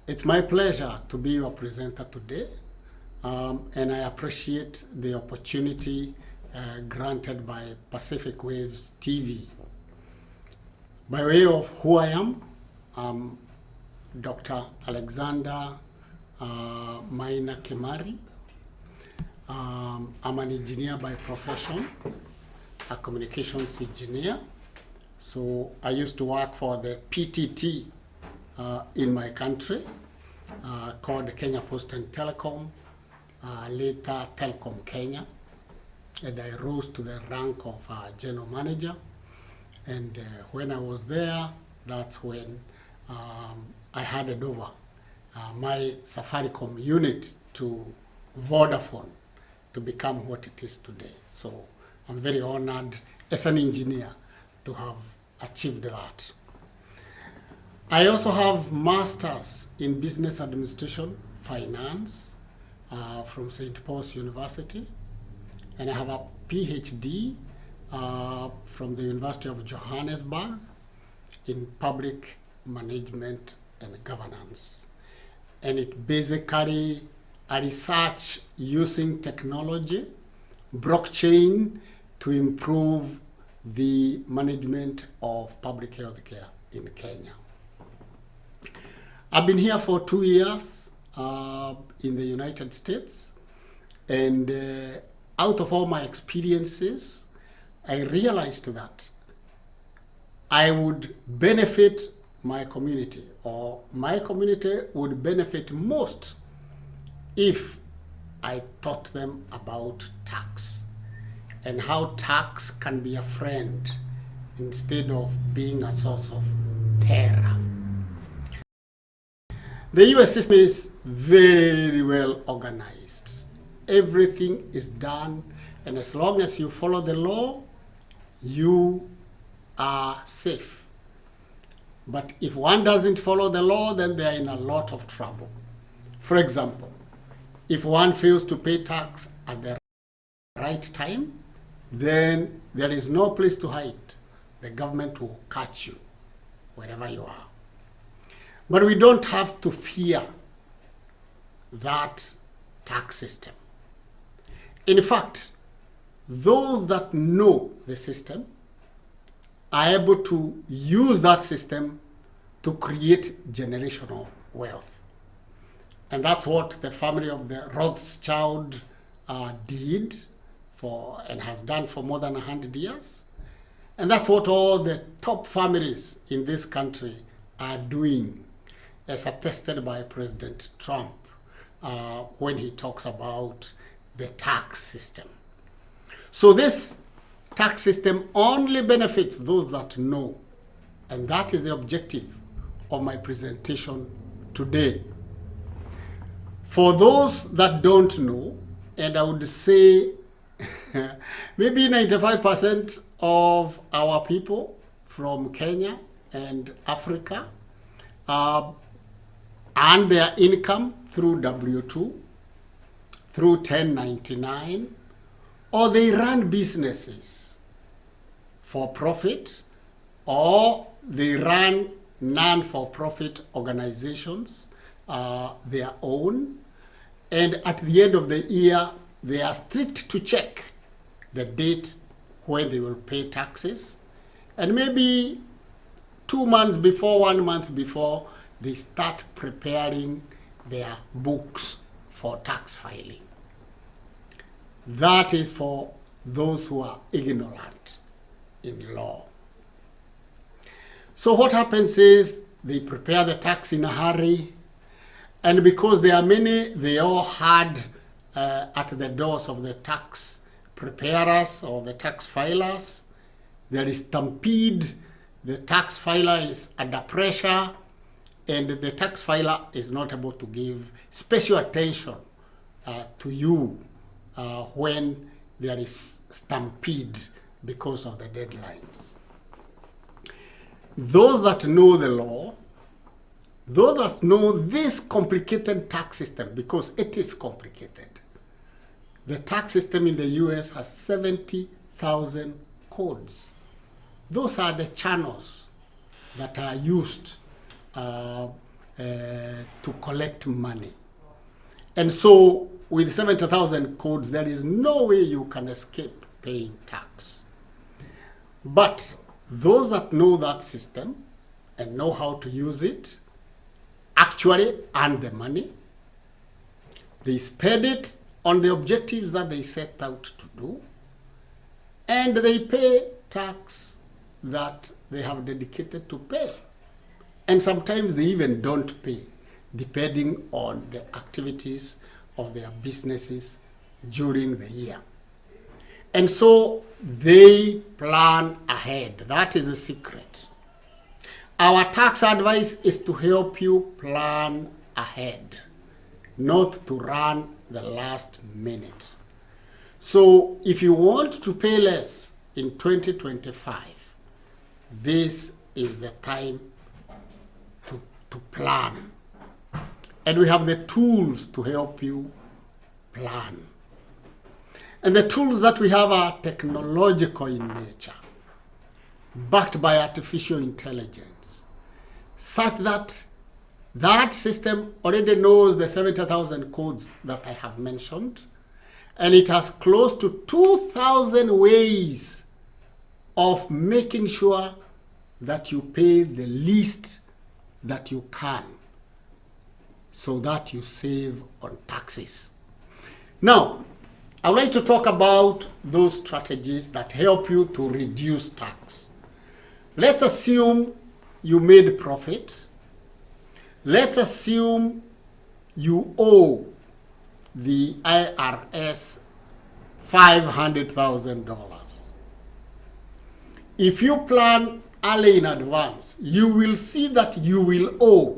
It's my pleasure to be your presenter today, and I appreciate the opportunity granted by Pacific Waves TV. By way of who I am, I'm Dr. Alexander Maina Kimari. I'm an engineer by profession, a communications engineer. So I used to work for the PTT in my country, called Kenya Post and Telecom, later Telcom Kenya. And I rose to the rank of general manager. And when I was there, that's when I handed over my Safaricom unit to Vodafone to become what it is today. So I'm very honored as an engineer to have achieved that. I also have masters in business administration, finance from St. Paul's University, and I have a PhD from the University of Johannesburg in public management and governance. And it basically a research using technology, blockchain, to improve the management of public health care in Kenya. I've been here for 2 years in the United States, and out of all my experiences, I realized that I would benefit my community, or my community would benefit most if I taught them about tax and how tax can be a friend instead of being a source of terror. The US system is very well organized. Everything is done, and as long as you follow the law, you are safe. But if one doesn't follow the law, then they are in a lot of trouble. For example, if one fails to pay tax at the right time, then there is no place to hide. The government will catch you wherever you are. But we don't have to fear that tax system. In fact, those that know the system are able to use that system to create generational wealth. And that's what the family of the Rothschild did for and has done for more than 100 years. And that's what all the top families in this country are doing, as attested by President Trump when he talks about the tax system. So this tax system only benefits those that know, and that is the objective of my presentation today. For those that don't know, and I would say maybe 95% of our people from Kenya and Africa earn their income through W-2, through 1099, or they run businesses for profit, or they run non-for-profit organizations, their own, and at the end of the year, they are strict to check the date when they will pay taxes, and maybe 2 months before, 1 month before, they start preparing their books for tax filing. That is for those who are ignorant in law. So what happens is they prepare the tax in a hurry, and because there are many, they all had at the doors of the tax preparers or the tax filers. There is stampede. The tax filer is under pressure, and the tax filer is not able to give special attention to you when there is stampede because of the deadlines. Those that know the law, those that know this complicated tax system, because it is complicated. The tax system in the US has 70,000 codes. Those are the channels that are used to collect money. And so with 70,000 codes, there is no way you can escape paying tax. But those that know that system and know how to use it actually earn the money. They spend it on the objectives that they set out to do, and they pay tax that they have dedicated to pay. And sometimes they even don't pay, depending on the activities of their businesses during the year. And so they plan ahead. That is the secret. Our tax advice is to help you plan ahead, not to run the last minute. So if you want to pay less in 2025, this is the time to plan. And we have the tools to help you plan. And the tools that we have are technological in nature, backed by artificial intelligence, such that that system already knows the 70,000 codes that I have mentioned, and it has close to 2,000 ways of making sure that you pay the least that you can, so that you save on taxes. Now, I would like to talk about those strategies that help you to reduce tax. Let's assume you made profit. Let's assume you owe the IRS $500,000. If you plan early in advance, you will see that you will owe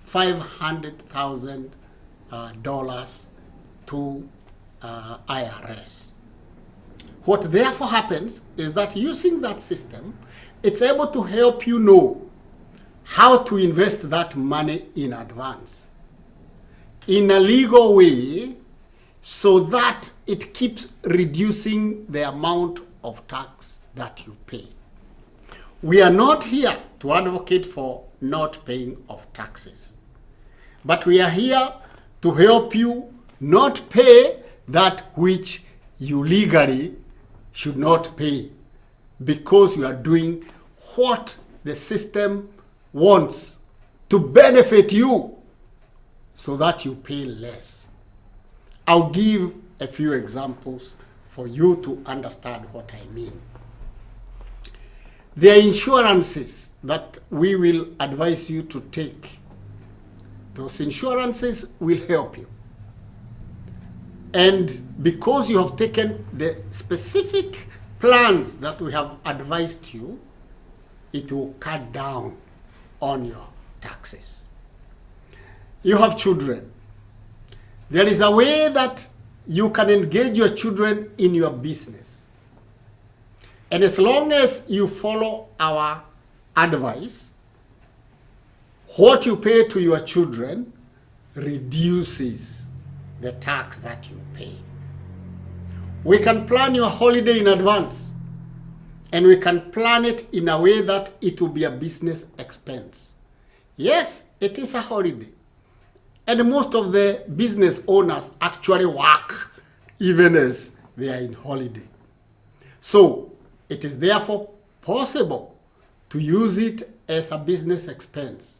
$500,000 to IRS. What therefore happens is that using that system, it's able to help you know how to invest that money in advance in a legal way, so that it keeps reducing the amount of tax that you pay. We are not here to advocate for not paying of taxes, but we are here to help you not pay that which you legally should not pay, because you are doing what the system wants to benefit you, so that you pay less. I'll give a few examples for you to understand what I mean. There are insurances that we will advise you to take. Those insurances will help you. And because you have taken the specific plans that we have advised you, it will cut down on your taxes. You have children. There is a way that you can engage your children in your business. And as long as you follow our advice, what you pay to your children reduces the tax that you pay. We can plan your holiday in advance, and we can plan it in a way that it will be a business expense. Yes, it is a holiday. And most of the business owners actually work even as they are in holiday. So it is therefore possible to use it as a business expense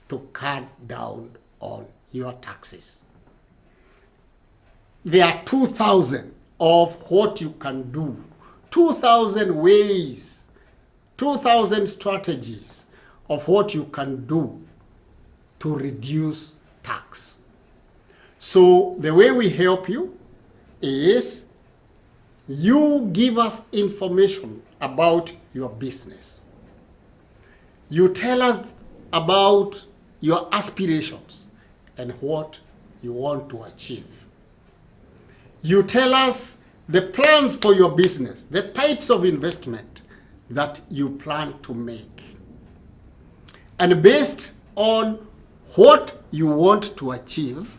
to cut down on your taxes. There are 2,000 of what you can do, 2,000 ways, 2,000 strategies of what you can do to reduce tax. So the way we help you is you give us information about your business. You tell us about your aspirations and what you want to achieve. You tell us the plans for your business, the types of investment that you plan to make. And based on what you want to achieve,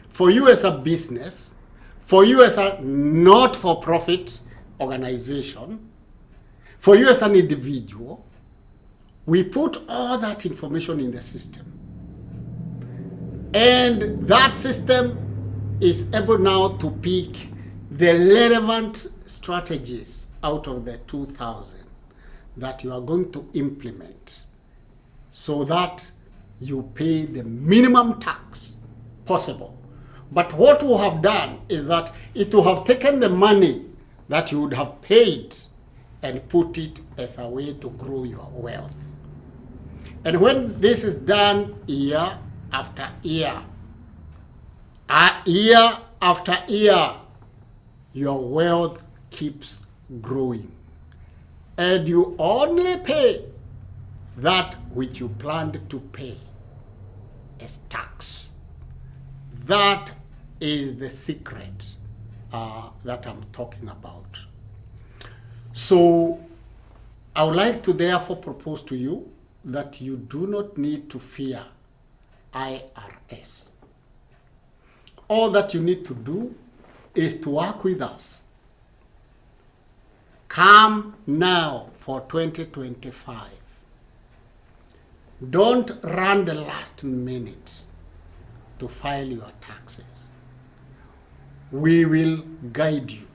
for you as a business, for you as a not-for-profit organization, for you as an individual, we put all that information in the system. And that system is able now to pick the relevant strategies out of the 2,000 that you are going to implement so that you pay the minimum tax possible. But what we have done is that it will have taken the money that you would have paid and put it as a way to grow your wealth. And when this is done year after year after year, your wealth keeps growing. And you only pay that which you planned to pay as tax. That is the secret that I'm talking about. So I would like to therefore propose to you that you do not need to fear IRS. All that you need to do is to work with us. Come now for 2025. Don't run the last minute to file your taxes. We will guide you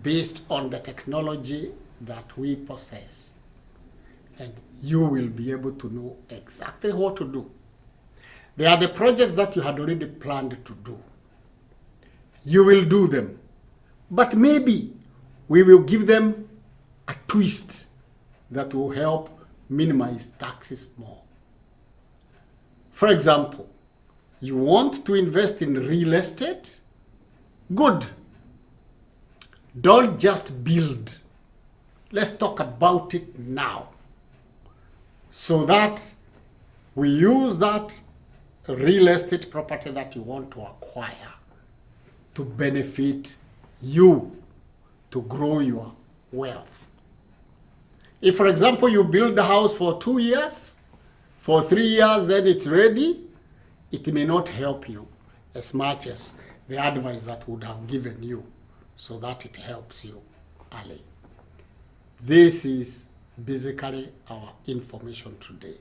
based on the technology that we possess, and you will be able to know exactly what to do. There are the projects that you had already planned to do. You will do them, but maybe we will give them a twist that will help minimize taxes more. For example, you want to invest in real estate? Good. Don't just build. Let's talk about it now, so that we use that real estate property that you want to acquire to benefit you, to grow your wealth. If, for example, you build a house for 2 years, for 3 years, then it's ready, it may not help you as much as the advice that would have given you, so that it helps you early. This is basically our information today.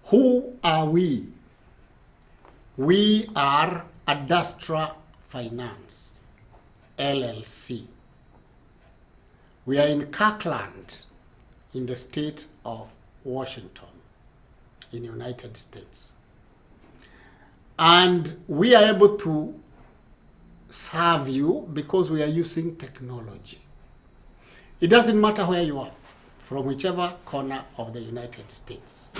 Who are we? We are Adastra Finance, LLC. We are in Kirkland, in the state of Washington, in the United States. And we are able to serve you because we are using technology. It doesn't matter where you are, from whichever corner of the United States.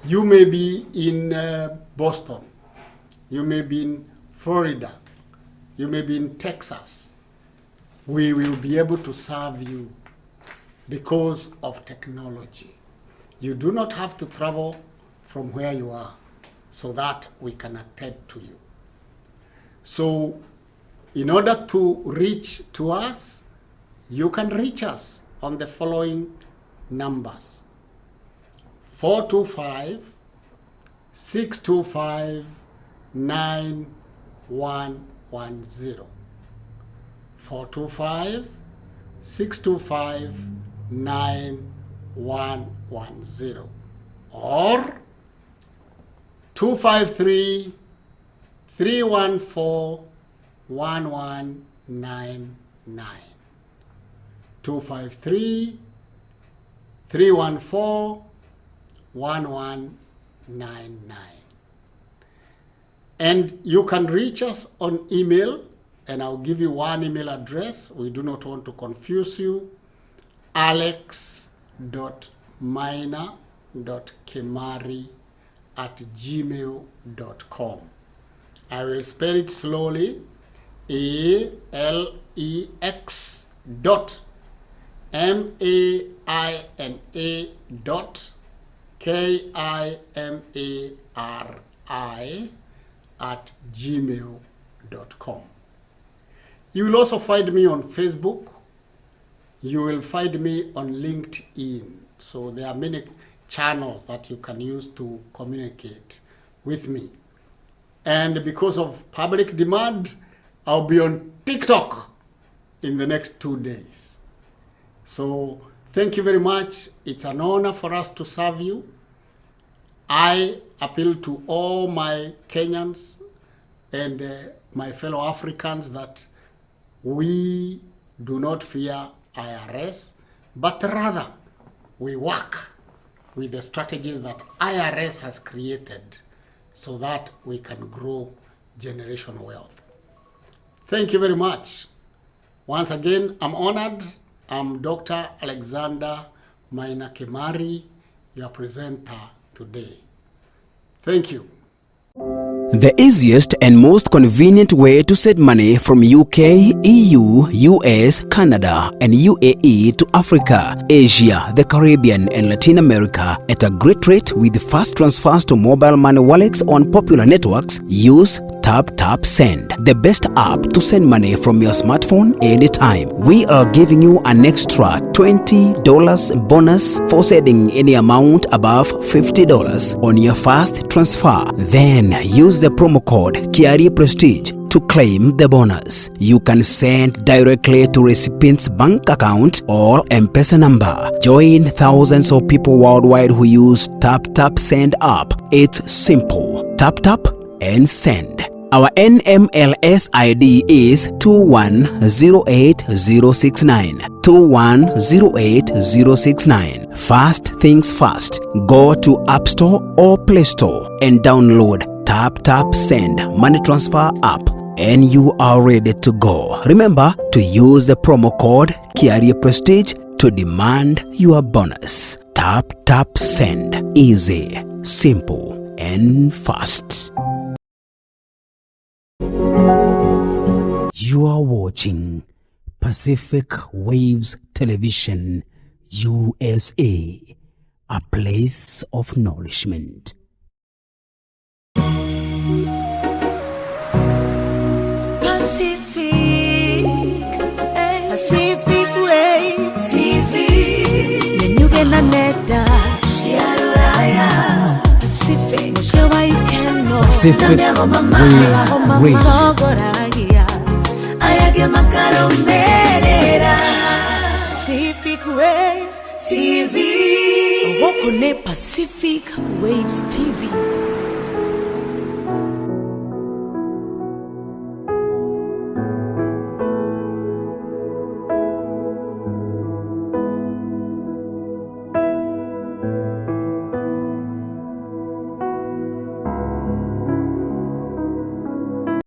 You may be in Boston, you may be in Florida, you may be in Texas. We will be able to serve you because of technology. You do not have to travel from where you are so that we can attend to you. So in order to reach to us, you can reach us on the following numbers: 425-625-9110. 425-625-9110, or 253-314-1199. 253-314-1199. And you can reach us on email, and I'll give you one email address. We do not want to confuse you. alex.maina.kimari@gmail.com. I will spell it slowly. ALEX.MAINA.KIMARI@gmail.com. You will also find me on Facebook. You will find me on LinkedIn. So there are many channels that you can use to communicate with me. And because of public demand, I'll be on TikTok in the next 2 days. So thank you very much. It's an honor for us to serve you. I appeal to all my Kenyans and my fellow Africans that we do not fear IRS, but rather we work with the strategies that IRS has created so that we can grow generational wealth. Thank you very much. Once again, I'm honored. I'm Dr. Alexander Maina Kimari, your presenter today. Thank you. The easiest and most convenient way to send money from UK, EU, US, Canada, and UAE to Africa, Asia, the Caribbean, and Latin America at a great rate with fast transfers to mobile money wallets on popular networks. Use TapTapSend, the best app to send money from your smartphone anytime. We are giving you an extra $20 bonus for sending any amount above $50 on your first transfer. Then use the promo code Kiarie Prestige to claim the bonus. You can send directly to recipient's bank account or M-Pesa number. Join thousands of people worldwide who use TapTapSend app. It's simple. Tap tap and send. Our NMLS ID is 2108069. 2108069. Fast things fast. Go to App Store or Play Store and download TapTapSend money transfer app, and you are ready to go. Remember to use the promo code Kiarie Prestige to demand your bonus. TapTapSend. Easy, simple, and fast. You are watching Pacific Waves Television USA, a place of nourishment. Pacific Waves TV. Nenyuge na neta Shiaraya Pacific Shewa ikeno Pacific Waves Radio. Ayage makaro merera Pacific Waves TV. Woko ne Pacific Waves TV.